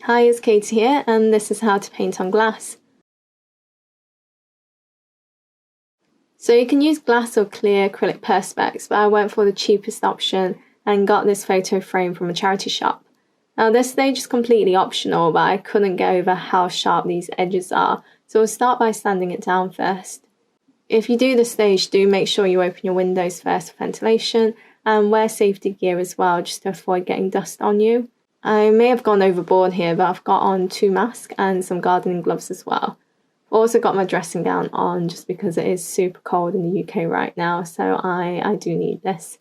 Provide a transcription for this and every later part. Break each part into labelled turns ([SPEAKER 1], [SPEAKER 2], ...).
[SPEAKER 1] Hi, it's Katie here, and this is how to paint on glass. So you can use glass or clear acrylic Perspex, but I went for the cheapest option and got this photo frame from a charity shop. Now this stage is completely optional, but I couldn't get over how sharp these edges are, so we'll start by sanding it down first. If you do this stage, do make sure you open your windows first for ventilation, and wear safety gear as well, just to avoid getting dust on you. I may have gone overboard here, but I've got on 2 masks and some gardening gloves as well. I've also got my dressing gown on just because it is super cold in the UK right now, so I do need this.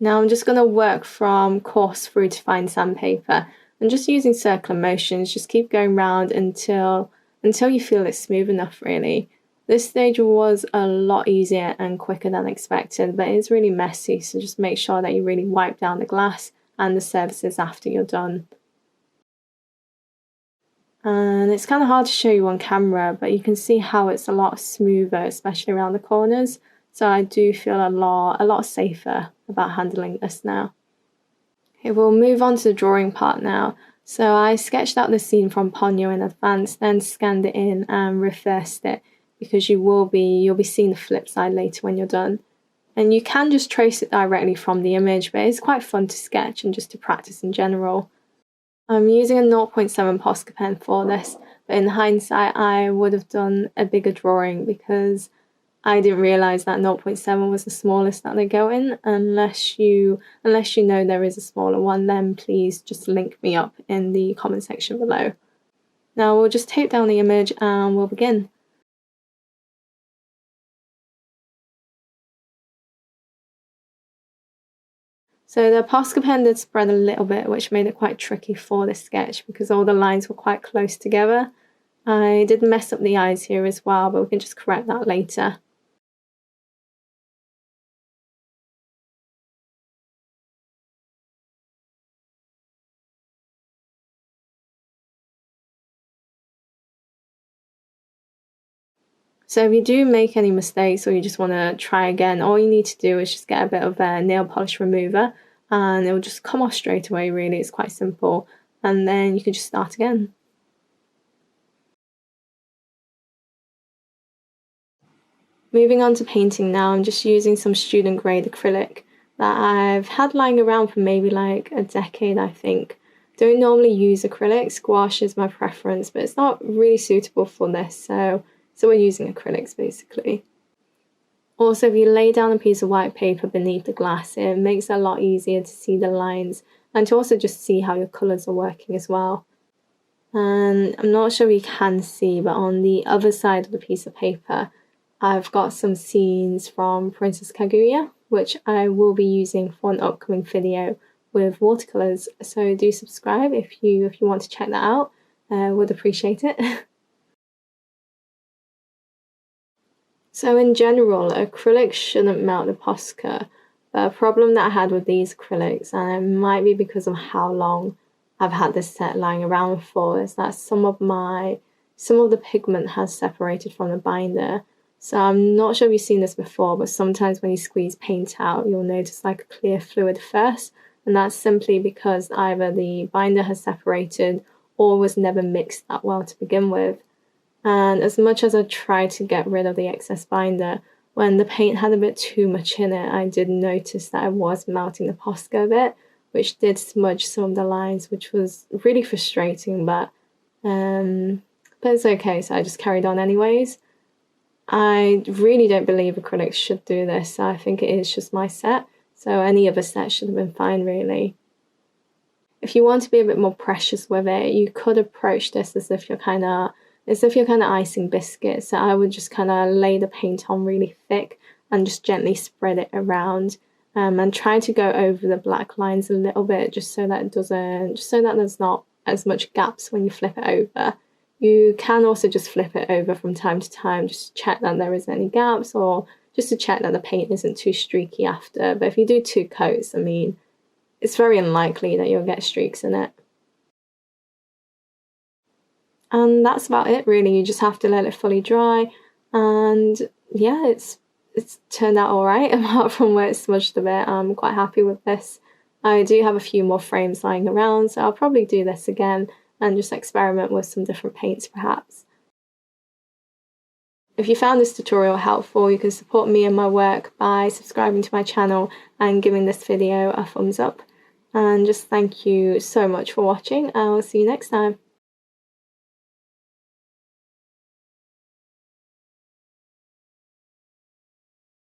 [SPEAKER 1] Now I'm just going to work from coarse through to fine sandpaper, and just using circular motions, just keep going round until you feel it's smooth enough really. This stage was a lot easier and quicker than expected, but it's really messy, so just make sure that you really wipe down the glass and the surfaces after you're done. And it's kind of hard to show you on camera, but you can see how it's a lot smoother, especially around the corners. So I do feel a lot safer about handling this now. Okay, we'll move on to the drawing part now. So I sketched out the scene from Ponyo in advance, then scanned it in and reversed it, because you'll be seeing the flip side later when you're done. And you can just trace it directly from the image, but it's quite fun to sketch and just to practice in general. I'm using a 0.7 Posca pen for this, but in hindsight I would have done a bigger drawing because I didn't realise that 0.7 was the smallest that they go in. Unless you know there is a smaller one, then please just link me up in the comment section below. Now we'll just tape down the image and we'll begin. So the Posca pen did spread a little bit, which made it quite tricky for this sketch because all the lines were quite close together. I did mess up the eyes here as well, but we can just correct that later. So if you do make any mistakes or you just want to try again, all you need to do is just get a bit of a nail polish remover and it will just come off straight away really. It's quite simple, and then you can just start again. Moving on to painting now, I'm just using some student grade acrylic that I've had lying around for maybe like a decade, I think. Don't normally use acrylics, gouache is my preference, but it's not really suitable for this, so we're using acrylics basically. Also, if you lay down a piece of white paper beneath the glass, it makes it a lot easier to see the lines and to also just see how your colours are working as well. And I'm not sure you can see, but on the other side of the piece of paper, I've got some scenes from Princess Kaguya, which I will be using for an upcoming video with watercolours. So do subscribe if you want to check that out. Would appreciate it. So in general, acrylics shouldn't melt the Posca, but a problem that I had with these acrylics, and it might be because of how long I've had this set lying around for, is that some of the pigment has separated from the binder. So I'm not sure if you've seen this before, but sometimes when you squeeze paint out, you'll notice like a clear fluid first, and that's simply because either the binder has separated or was never mixed that well to begin with. And as much as I tried to get rid of the excess binder, when the paint had a bit too much in it, I did notice that I was melting the Posca a bit, which did smudge some of the lines, which was really frustrating, but it's okay, so I just carried on anyways. I really don't believe acrylics should do this. I think it is just my set, so any other set should have been fine really. If you want to be a bit more precious with it, you could approach this as if you're kind of icing biscuits. So I would just kind of lay the paint on really thick and just gently spread it around, and try to go over the black lines a little bit, just so that there's not as much gaps when you flip it over. You can also just flip it over from time to time, just to check that there isn't any gaps, or just to check that the paint isn't too streaky after. But if you do 2 coats, I mean, it's very unlikely that you'll get streaks in it. And that's about it really. You just have to let it fully dry, and yeah, it's turned out alright apart from where it's smudged a bit. I'm quite happy with this. I do have a few more frames lying around, so I'll probably do this again, and just experiment with some different paints perhaps. If you found this tutorial helpful, you can support me and my work by subscribing to my channel and giving this video a thumbs up. And just thank you so much for watching. I'll see you next time.